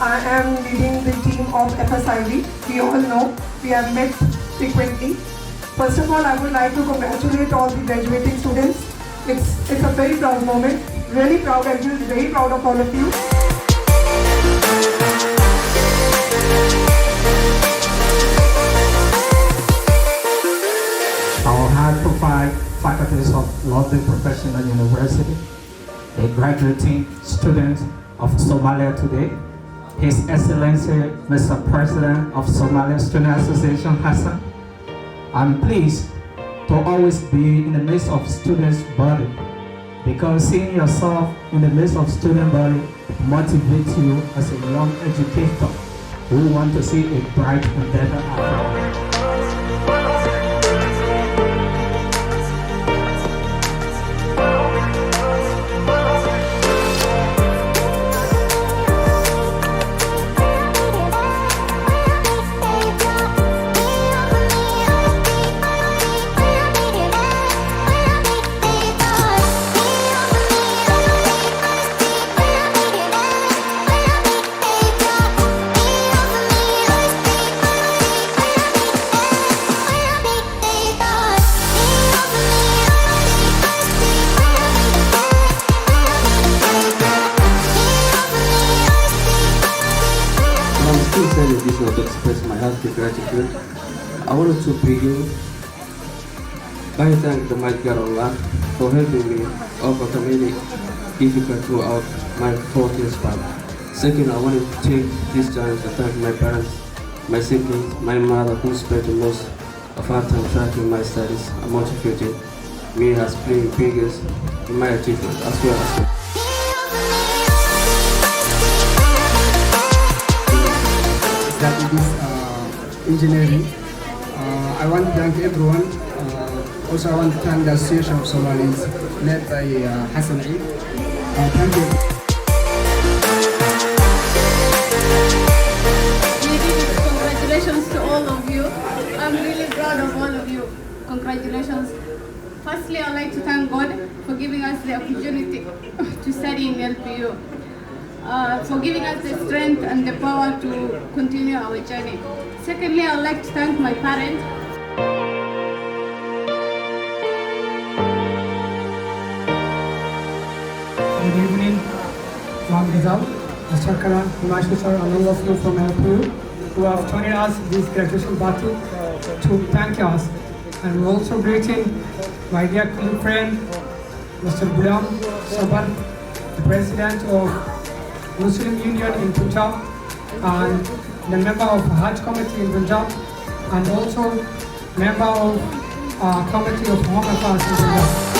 I am leading the team of FSID. We all know we have met frequently. First of all, I would like to congratulate all the graduating students. It's a very proud moment. Really proud, and we're very proud of all of you. Our high-profile faculties of London Professional University, the graduating students of Somalia today, His Excellency Mr. President of Somalia Student Association, Hassan. I'm pleased to always be in the midst of students' body, because seeing yourself in the midst of student body motivates you as a young educator who want to see a bright and better Africa. To express my heartfelt gratitude, I wanted to begin by thanking the mighty God Allah for helping me overcome any difficult throughout my 14th span. Second, I wanted to take this chance to thank my parents, my siblings, my mother, who spent the most of her time tracking my studies and motivating me as playing biggest in my achievement as well as that it is engineering. I want to thank everyone. Also, I want to thank the Association of Somalis led by Hassan Eid. Thank you. Congratulations to all of you. I'm really proud of all of you. Congratulations. Firstly, I'd like to thank God for giving us the opportunity to study in LPU. For giving us the strength and the power to continue our journey. Secondly, I'd like to thank my parents. Good evening, Ma'am Rizal, Mr. Karan, Himanshu sir, and all of you from LPU who have joined us this graduation party to thank us. And we're also greeting my dear friend, Mr. Gulam Sabar, the President of Muslim Union in Punjab and the member of Hajj Committee in Punjab and also member of Committee of Home Affairs in Punjab.